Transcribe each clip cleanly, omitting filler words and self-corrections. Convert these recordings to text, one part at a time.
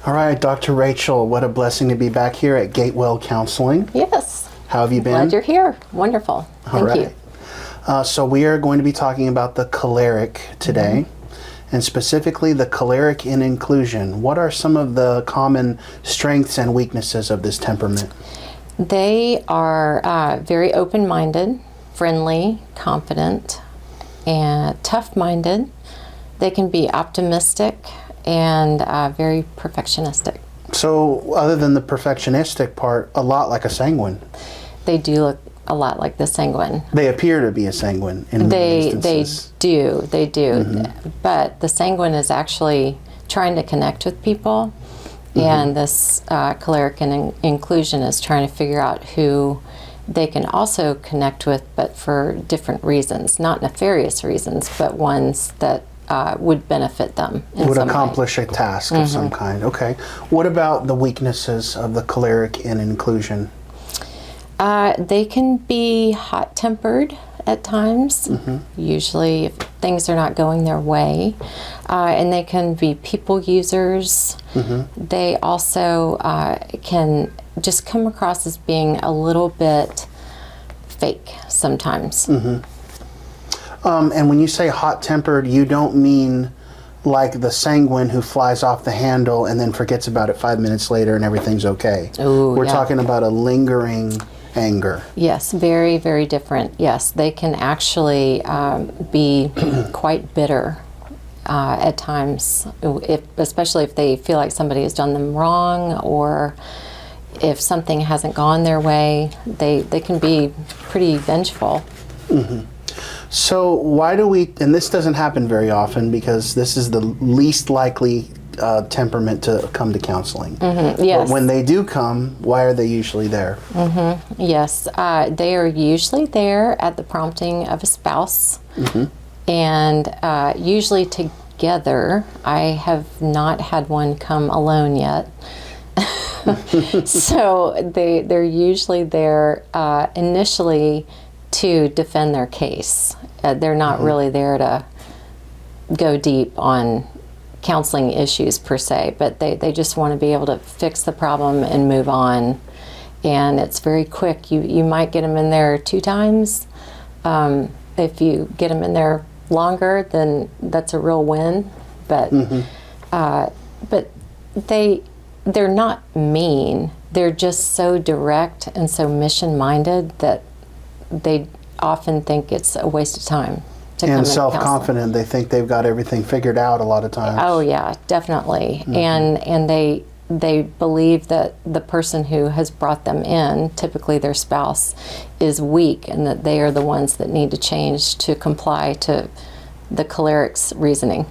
All right, Dr. Rachael, what a blessing to be back here at Gatewell Counseling. Yes. How have you been? Glad you're here. Wonderful. Thank you. So we are going to be talking about the choleric today, and specifically the choleric in inclusion. What are some of the common strengths and weaknesses of this temperament? They are very open-minded, friendly, confident, and tough-minded. They can be optimistic and very perfectionistic. So other than the perfectionistic part, a lot like a sanguine. They do look a lot like the sanguine. They appear to be a sanguine in many instances. They do. But the sanguine is actually trying to connect with people, and this choleric in inclusion is trying to figure out who they can also connect with, but for different reasons, not nefarious reasons, but ones that would benefit them in Would some accomplish way. a task of some kind. Okay. What about the weaknesses of the choleric in inclusion? They can be hot-tempered at times, usually if things are not going their way. And they can be people users. They also can just come across as being a little bit fake sometimes. And when you say hot-tempered, you don't mean like the sanguine who flies off the handle and then forgets about it 5 minutes later and everything's okay. Ooh, We're yeah. talking about a lingering anger. Yes, very, very different. Yes, they can actually be quite bitter at times, especially if they feel like somebody has done them wrong, or if something hasn't gone their way. They can be pretty vengeful. So why do we, and this doesn't happen very often because this is the least likely temperament to come to counseling. Yes. But when they do come, why are they usually there? Yes, they are usually there at the prompting of a spouse, and usually together. I have not had one come alone yet. So they're usually there initially to defend their case. They're not really there to go deep on counseling issues per se, but they just want to be able to fix the problem and move on. And it's very quick. You might get them in there 2 times. If you get them in there longer, then that's a real win. But but they're not mean. They're just so direct and so mission-minded that they often think it's a waste of time to come And in self-confident, they think they've got everything figured out a lot of times. Oh yeah, definitely. And they believe that the person who has brought them in, typically their spouse, is weak, and that they are the ones that need to change to comply to the choleric's reasoning.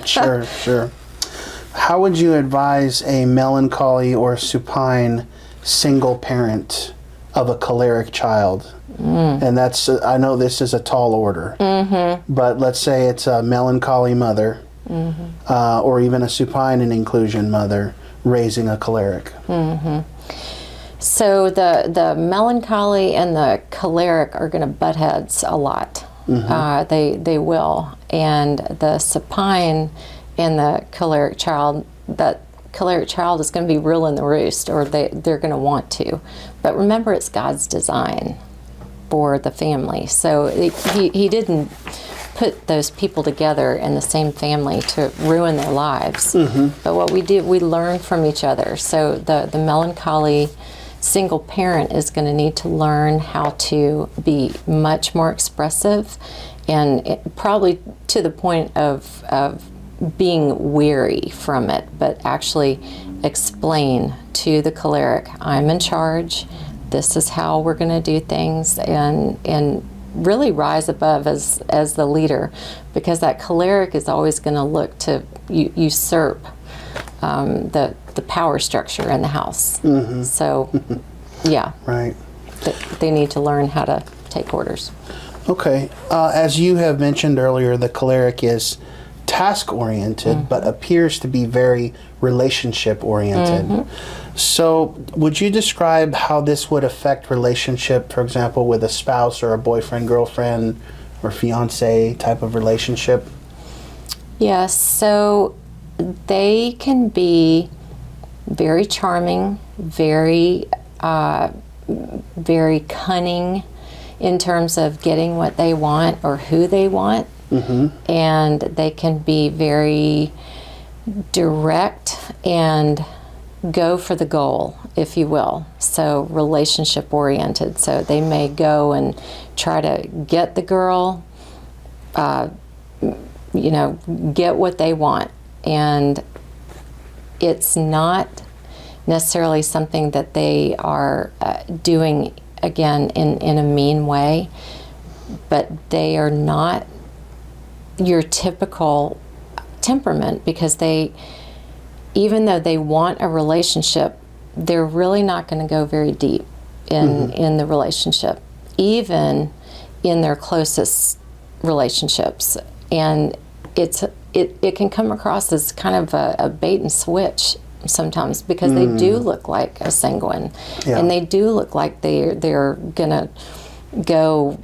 Sure. How would you advise a melancholy or supine single parent of a choleric child? And that's, I know this is a tall order, but let's say it's a melancholy mother, or even a supine and inclusion mother raising a choleric. So the melancholy and the choleric are going to butt heads a lot. They will. And the supine and the choleric child, that choleric child is going to be ruling the roost, or they're going to want to. But remember, it's God's design for the family. So he didn't put those people together in the same family to ruin their lives. But what we do, we learn from each other. So the melancholy single parent is going to need to learn how to be much more expressive, and probably to the point of being weary from it, but actually explain to the choleric, I'm in charge, this is how we're going to do things, and really rise above as the leader, because that choleric is always going to look to usurp the power structure in the house. So, yeah. Right. They need to learn how to take orders. Okay. As you have mentioned earlier, the choleric is task-oriented, but appears to be very relationship-oriented. So would you describe how this would affect relationship, for example, with a spouse or a boyfriend, girlfriend, or fiance type of relationship? Yes, so they can be very charming, very very cunning in terms of getting what they want or who they want. And they can be very direct and go for the goal, if you will. So relationship oriented. So they may go and try to get the girl, get what they want. And it's not necessarily something that they are doing, again, in a mean way, but they are not your typical temperament, because even though they want a relationship, they're really not going to go very deep in the relationship, even in their closest relationships. And it can come across as kind of a bait and switch sometimes, because they do look like a sanguine, and they do look like they're gonna go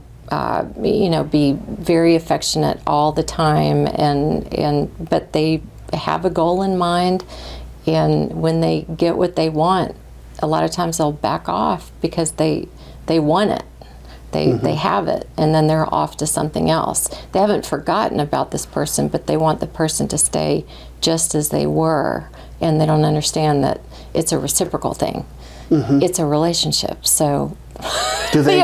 be very affectionate all the time, but they have a goal in mind, and when they get what they want, a lot of times they'll back off because they want it. They have it, and then they're off to something else. They haven't forgotten about this person, but they want the person to stay just as they were, and they don't understand that it's a reciprocal thing. It's a relationship, so do they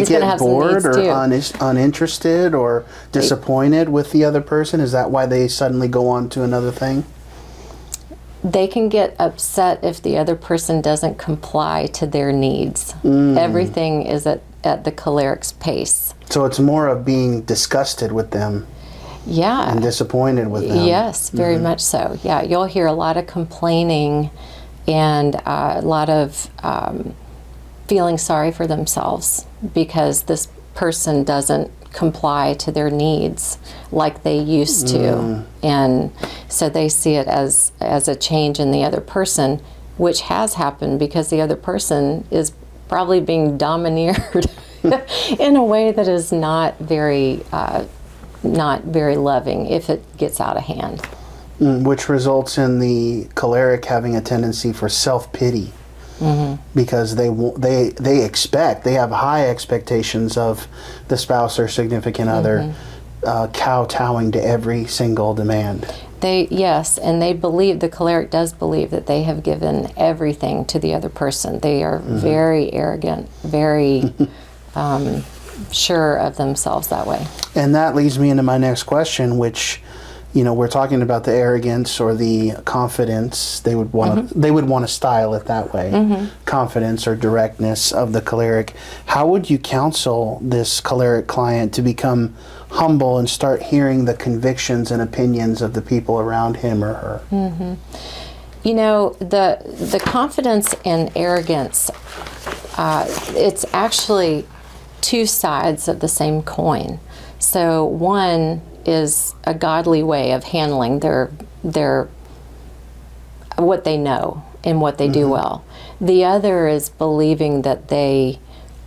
get bored or too. Uninterested or disappointed with the other person? Is that why they suddenly go on to another thing? They can get upset if the other person doesn't comply to their needs. Everything is at the choleric's pace. So it's more of being disgusted with them. Yeah. And disappointed with them. Yes, very much so. Yeah, you'll hear a lot of complaining and a lot of feeling sorry for themselves because this person doesn't comply to their needs like they used to. And so they see it as a change in the other person, which has happened because the other person is probably being domineered in a way that is not very loving if it gets out of hand. Which results in the choleric having a tendency for self-pity. Because they have high expectations of the spouse or significant other, kowtowing to every single demand. Yes, and they believe, the choleric does believe that they have given everything to the other person. They are very arrogant, very sure of themselves that way. And that leads me into my next question, which, we're talking about the arrogance or the confidence. They would want to style it that way. Confidence or directness of the choleric. How would you counsel this choleric client to become humble and start hearing the convictions and opinions of the people around him or her? The confidence and arrogance, it's actually two sides of the same coin. So one is a godly way of handling their what they know and what they do well. The other is believing that they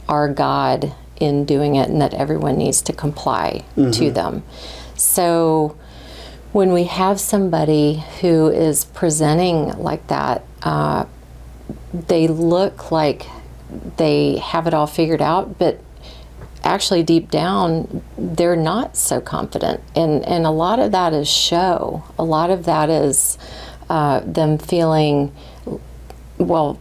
are God in doing it and that everyone needs to comply to them. So when we have somebody who is presenting like that, they look like they have it all figured out, but actually deep down they're not so confident, and a lot of that is show. A lot of that is them feeling, well,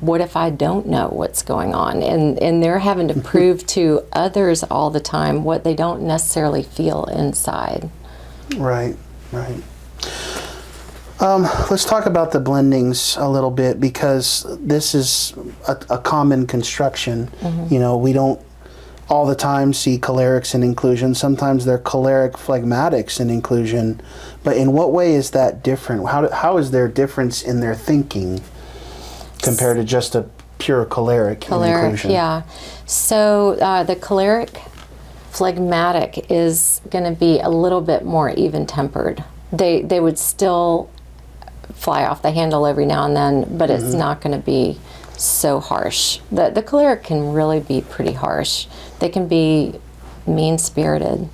what if I don't know what's going on, and they're having to prove to others all the time what they don't necessarily feel inside. Right. Let's talk about the blendings a little bit, because this is a common construction. We don't all the time see cholerics in inclusion. Sometimes they're choleric phlegmatics in inclusion. But in what way is that different? How is there difference in their thinking compared to just a pure choleric in inclusion? Yeah. So the choleric phlegmatic is going to be a little bit more even-tempered. They would still fly off the handle every now and then, but it's not going to be so harsh. The choleric can really be pretty harsh. They can be mean-spirited,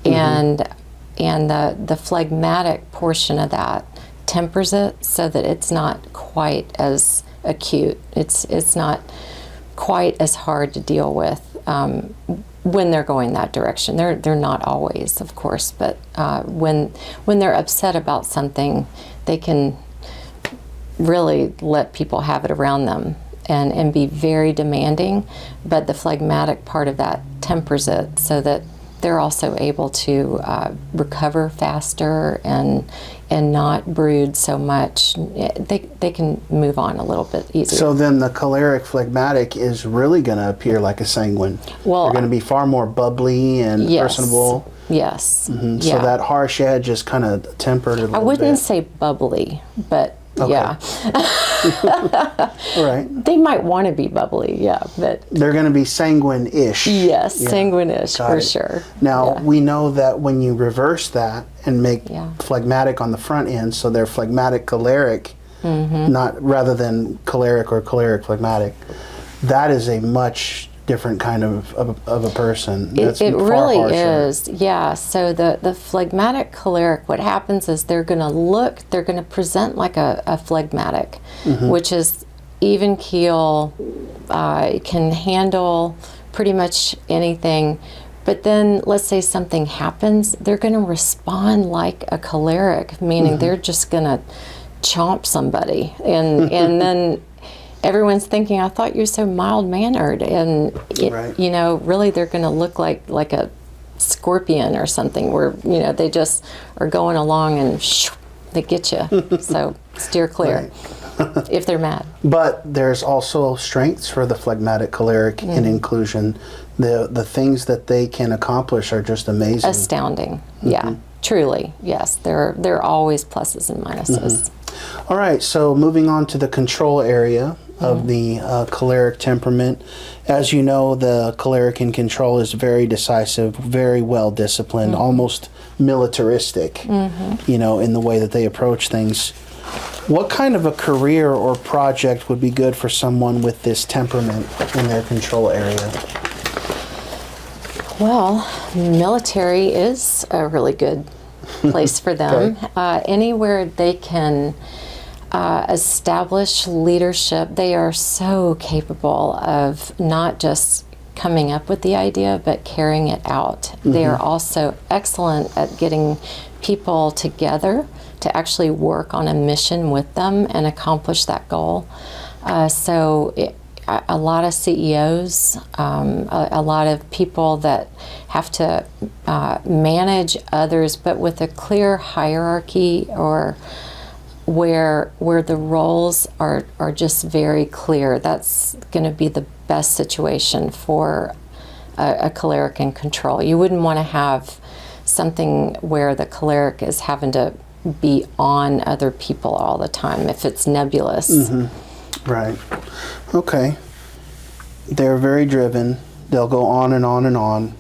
and the phlegmatic portion of that tempers it so that it's not quite as acute. It's not quite as hard to deal with when they're going that direction. They're not always, of course, but when they're upset about something, they can really let people have it around them and be very demanding. But the phlegmatic part of that tempers it so that they're also able to recover faster and not brood so much. They can move on a little bit easier. So then the choleric phlegmatic is really going to appear like a sanguine. Well, they're going to be far more bubbly and yes, personable. Yes. Mm-hmm. Yeah. So that harsh edge is kind of tempered a little bit. I wouldn't say bubbly, but okay. yeah. All right. They might want to be bubbly, yeah, but They're going to be sanguine-ish. yes, Yeah. sanguine-ish Got for it. sure. Now, Yeah. we know that when you reverse that and make Yeah. phlegmatic on the front end, so they're phlegmatic choleric, Mm-hmm. not rather than choleric or choleric phlegmatic, that is a much different kind of a person. That's It far really harsher. is, yeah. So the phlegmatic choleric, what happens is they're going to present like a phlegmatic, Mm-hmm. which is even keel, can handle pretty much anything. But then let's say something happens, they're going to respond like a choleric, meaning Mm-hmm. they're just going to chomp somebody. And then everyone's thinking, I thought you're so mild-mannered. And, Right. really they're going to look like a scorpion or something where, they just are going along and shoo, they get you. So steer clear if they're mad. But there's also strengths for the phlegmatic choleric in inclusion. The things that they can accomplish are just amazing. Astounding. Yeah, truly. Yes, there are always pluses and minuses. All right, so moving on to the control area of the choleric temperament. As you know, the choleric in control is very decisive, very well disciplined, almost militaristic, in the way that they approach things. What kind of a career or project would be good for someone with this temperament in their control area? Well, military is a really good place for them. Anywhere they can establish leadership, they are so capable of not just coming up with the idea, but carrying it out. They are also excellent at getting people together to actually work on a mission with them and accomplish that goal. A lot of CEOs, a lot of people that have to manage others, but with a clear hierarchy, or where the roles are just very clear. That's going to be the best situation for a choleric in control. You wouldn't want to have something where the choleric is having to be on other people all the time if it's nebulous. Right. Okay. They're very driven. They'll go on and on and on.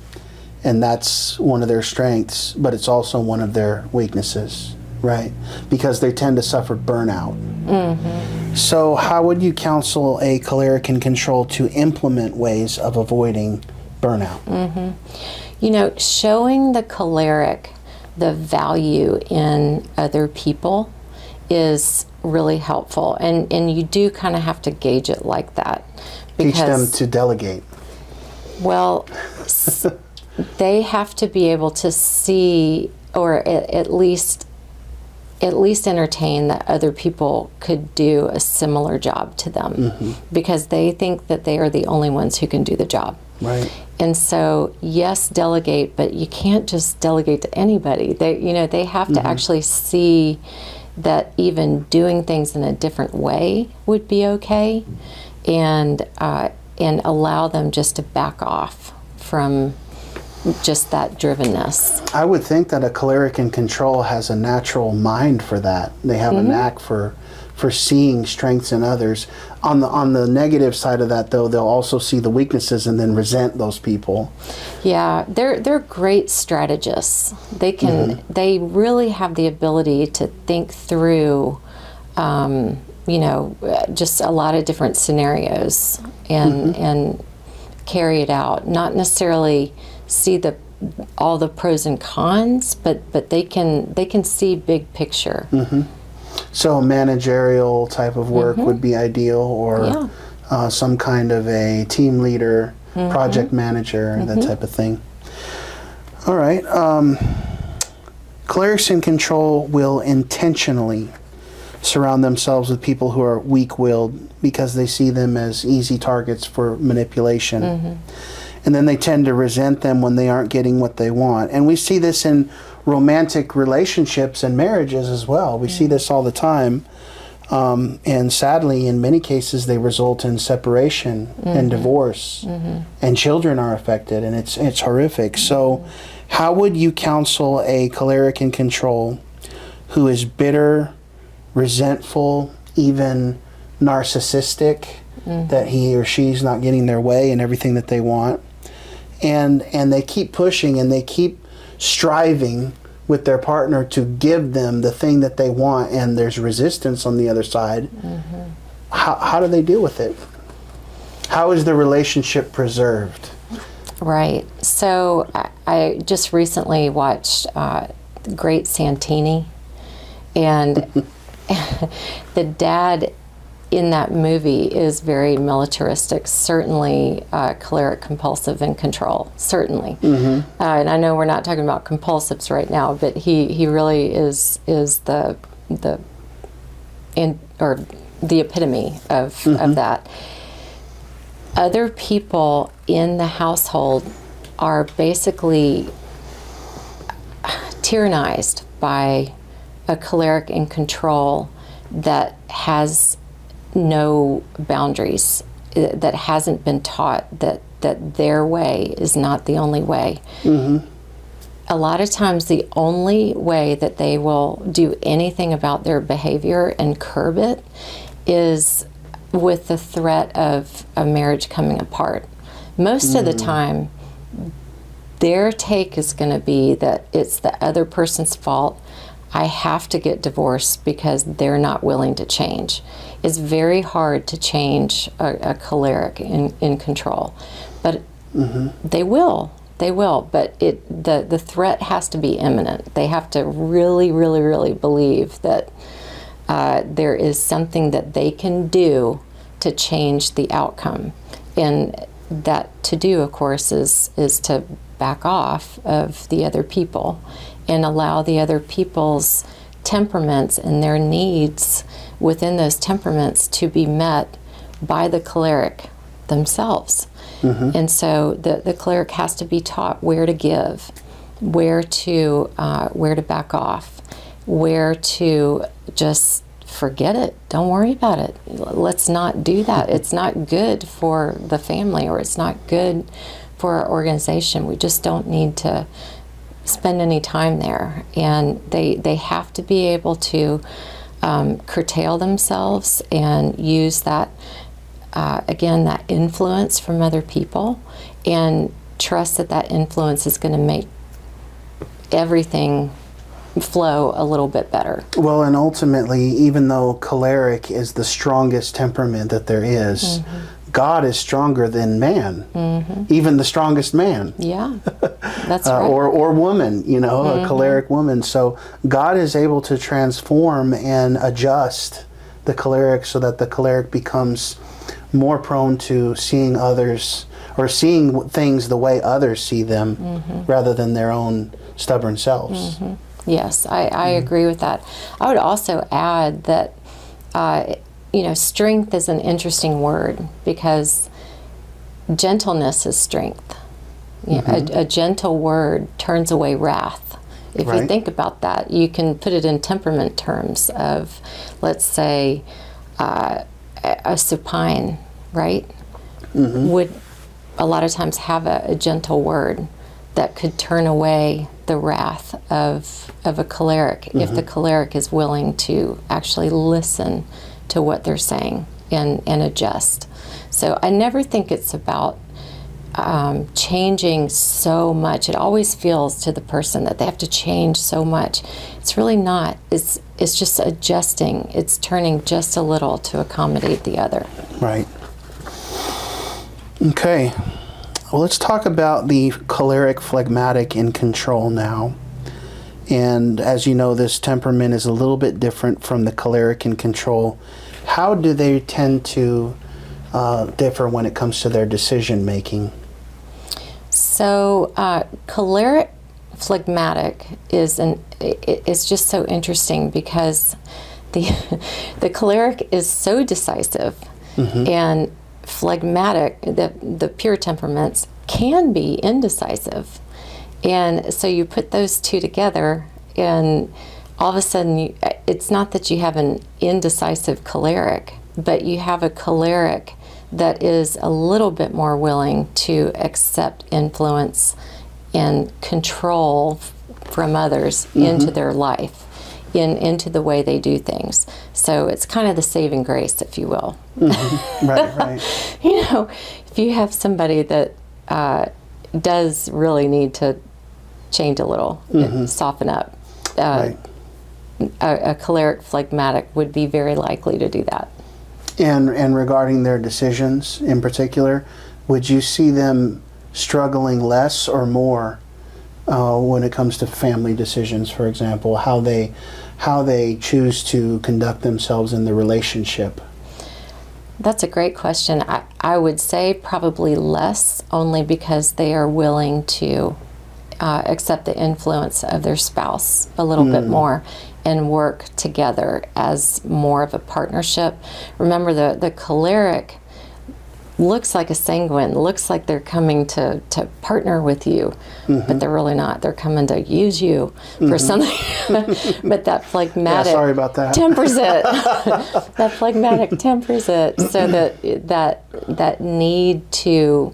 And that's one of their strengths, but it's also one of their weaknesses, right? Because they tend to suffer burnout. So how would you counsel a choleric in control to implement ways of avoiding burnout? Showing the choleric the value in other people is really helpful. And you do kind of have to gauge it like that. Teach them to delegate. Well, they have to be able to see, or at least entertain that other people could do a similar job to them, because they think that they are the only ones who can do the job. Right. And so, yes, delegate, but you can't just delegate to anybody. They have to actually see that even doing things in a different way would be okay, and allow them just to back off from just that drivenness. I would think that a choleric in control has a natural mind for that. They have a knack for seeing strengths in others. On the negative side of that, though, they'll also see the weaknesses and then resent those people. Yeah, they're great strategists. They really have the ability to think through, just a lot of different scenarios and carry it out. Not necessarily see all the pros and cons, but they can see big picture. So a managerial type of work would be ideal, or some kind of a team leader, project manager, that type of thing. All right. Cholerics in control will intentionally surround themselves with people who are weak-willed because they see them as easy targets for manipulation. And then they tend to resent them when they aren't getting what they want. And we see this in romantic relationships and marriages as well. We see this all the time. And sadly, in many cases, they result in separation and divorce. And children are affected, and it's horrific. So how would you counsel a choleric in control who is bitter, resentful, even narcissistic, that he or she's not getting their way and everything that they want, and they keep pushing and they keep striving with their partner to give them the thing that they want, and there's resistance on the other side? How do they deal with it? How is the relationship preserved? Right. So I just recently watched Great Santini, and the dad in that movie is very militaristic, certainly choleric, compulsive, and control, certainly. And I know we're not talking about compulsives right now, but he really is the epitome of that. Other people in the household are basically tyrannized by a choleric in control that has no boundaries, that hasn't been taught that their way is not the only way. A lot of times the only way that they will do anything about their behavior and curb it is with the threat of a marriage coming apart. Most of the time, their take is going to be that it's the other person's fault. I have to get divorced because they're not willing to change. It's very hard to change a choleric in control, but they will. They will, but the threat has to be imminent. They have to really, really, really believe that there is something that they can do to change the outcome. And that to do, of course, is to back off of the other people and allow the other people's temperaments and their needs within those temperaments to be met by the choleric themselves. And so the choleric has to be taught where to give, where to back off, where to just forget it. Don't worry about it. Let's not do that. It's not good for the family, or it's not good for our organization. We just don't need to spend any time there. And they have to be able to curtail themselves and use that, again, that influence from other people, and trust that influence is going to make everything flow a little bit better. Well, and ultimately, even though choleric is the strongest temperament that there is, God is stronger than man, even the strongest man. Yeah, that's right. Or woman, a choleric woman. So God is able to transform and adjust the choleric so that the choleric becomes more prone to seeing others, or seeing things the way others see them, rather than their own stubborn selves. Yes, I agree with that. I would also add that, strength is an interesting word, because gentleness is strength. A gentle word turns away wrath. If you think about that, you can put it in temperament terms of, let's say, a supine, right, would a lot of times have a gentle word that could turn away the wrath of a choleric, if the choleric is willing to actually listen to what they're saying and adjust. So I never think it's about changing so much. It always feels to the person that they have to change so much. It's really not. It's just adjusting. It's turning just a little to accommodate the other. Right. Okay. Well, let's talk about the choleric phlegmatic in control now. And as you know, this temperament is a little bit different from the choleric in control. How do they tend to differ when it comes to their decision making? So choleric phlegmatic is it's just so interesting because the choleric is so decisive, and phlegmatic, the pure temperaments, can be indecisive. And so you put those two together, and all of a sudden, it's not that you have an indecisive choleric, but you have a choleric that is a little bit more willing to accept influence and control from others into their life, into the way they do things. So it's kind of the saving grace, if you will. Right. You know, if you have somebody that does really need to change a little, soften up, a choleric phlegmatic would be very likely to do that. And regarding their decisions in particular, would you see them struggling less or more when it comes to family decisions, for example, how they choose to conduct themselves in the relationship? That's a great question. I would say probably less, only because they are willing to accept the influence of their spouse a little bit more and work together as more of a partnership. Remember, the choleric looks like a sanguine, looks like they're coming to partner with you, but they're really not. They're coming to use you for something. But that phlegmatic sorry about that. tempers it. That phlegmatic tempers it, so that need to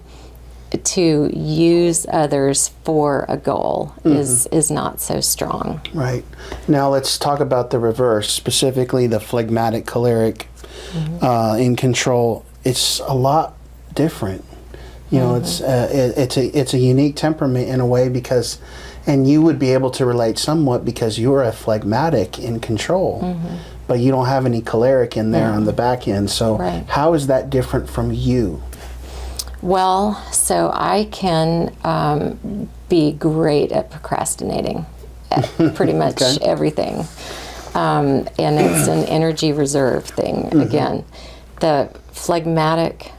use others for a goal is not so strong. Right. Now let's talk about the reverse, specifically the phlegmatic choleric in control. It's a lot different. You know, it's a unique temperament in a way, because, and you would be able to relate somewhat because you're a phlegmatic in control, but you don't have any choleric in there on the back end. So how is that different from you? Well, so I can be great at procrastinating at pretty much everything. And it's an energy reserve thing. Again, the phlegmatic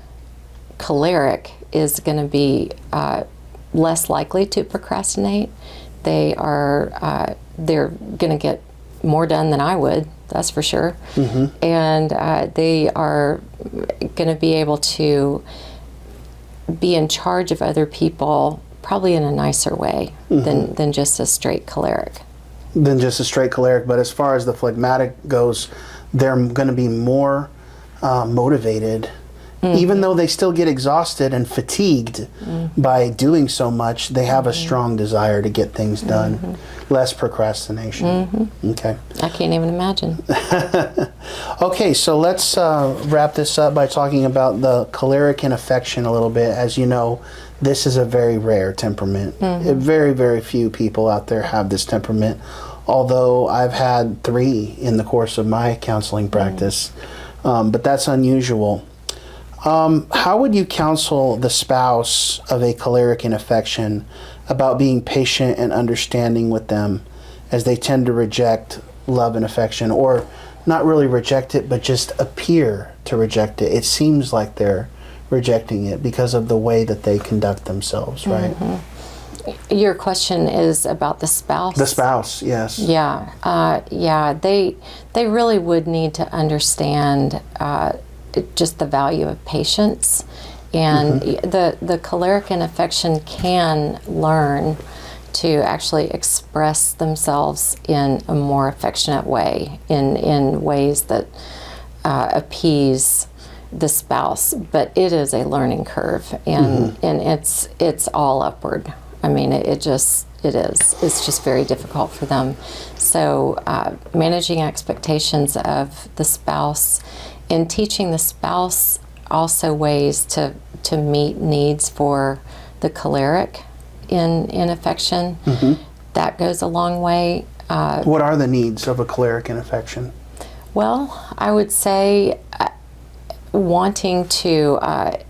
choleric is going to be less likely to procrastinate. They're going to get more done than I would, that's for sure. And they are going to be able to be in charge of other people probably in a nicer way than just a straight choleric. Than just a straight choleric, but as far as the phlegmatic goes, they're going to be more motivated, even though they still get exhausted and fatigued by doing so much. They have a strong desire to get things done, less procrastination. Okay. I can't even imagine. Okay, so let's wrap this up by talking about the choleric in affection a little bit. As you know, this is a very rare temperament. Very, very few people out there have this temperament, although I've had 3 in the course of my counseling practice, but that's unusual. How would you counsel the spouse of a choleric in affection about being patient and understanding with them, as they tend to reject love and affection, or not really reject it, but just appear to reject it? It seems like they're rejecting it because of the way that they conduct themselves, right? Your question is about the spouse? The spouse, yes. Yeah, they really would need to understand just the value of patience, and the choleric in affection can learn to actually express themselves in a more affectionate way, in ways that appease the spouse, but it is a learning curve, and it's all upward. I mean, it is. It's just very difficult for them. So managing expectations of the spouse and teaching the spouse also ways to meet needs for the choleric in affection, that goes a long way. What are the needs of a choleric in affection? Well, I would say wanting to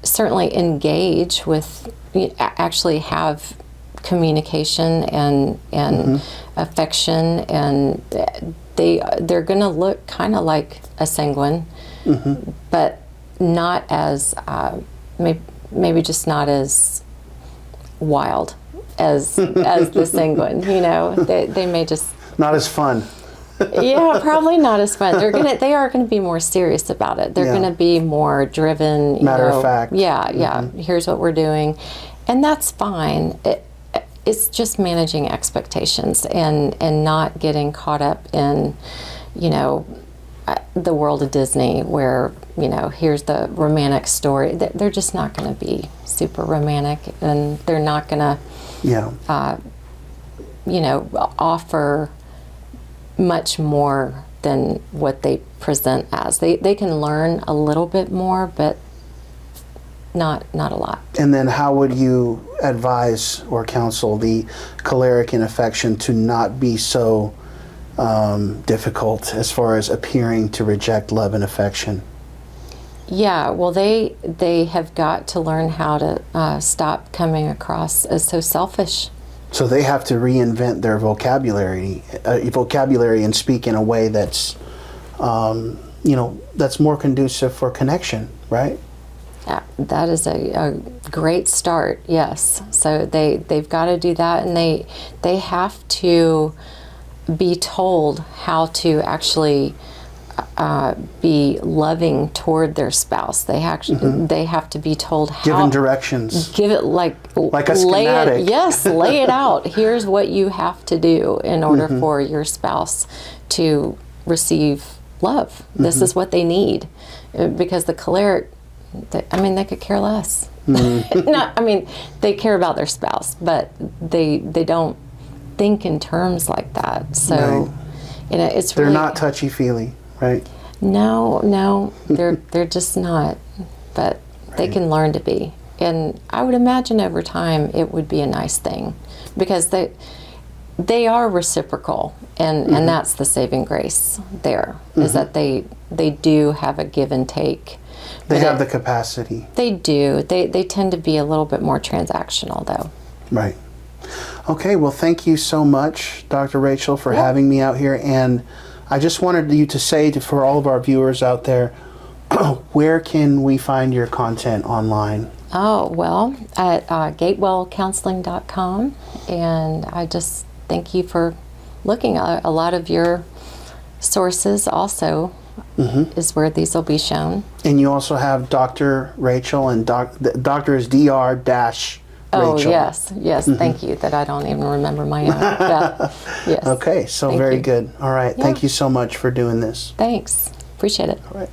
certainly engage with, actually have communication and affection, and they're going to look kind of like a sanguine, but not as maybe just not as wild as the sanguine. You know, they may just not as fun. Yeah, probably not as fun. They are gonna be more serious about it. They're gonna be more driven. Matter of fact. Yeah. Here's what we're doing, and that's fine. It's just managing expectations and not getting caught up in, the world of Disney where, here's the romantic story. They're just not going to be super romantic, and they're not going to, offer much more than what they present as. They can learn a little bit more, but not a lot. And then how would you advise or counsel the choleric in affection to not be so difficult as far as appearing to reject love and affection? Yeah, well, they have got to learn how to stop coming across as so selfish. So they have to reinvent their vocabulary and speak in a way that's, that's more conducive for connection, right? That is a great start. Yes. So they've got to do that, and they have to be told how to actually be loving toward their spouse. They have to be told how. Given directions. Give it like a schematic. Lay it out. Here's what you have to do in order for your spouse to receive love. This is what they need, because the choleric, they could care less. They care about their spouse, but they don't think in terms like that. So, right. It's they're really, not touchy-feely, right? No, they're just not. But they can learn to be, and I would imagine over time it would be a nice thing, because they are reciprocal, and that's the saving grace. There is that they do have a give and take. They have the capacity. They do. They tend to be a little bit more transactional, though. Right. Okay, well, thank you so much, Dr. Rachael, for having me out here. And I just wanted you to say for all of our viewers out there, where can we find your content online? Oh, well, at gatewellcounseling.com. And I just thank you for looking. A lot of your sources also is where these will be shown. And you also have Dr. Rachael, and Doctor is Dr. Rachel. Oh, yes. Thank you that I don't even remember my own. Yes. Okay, so very good. All right. Thank you so much for doing this. Thanks. Appreciate it. All right.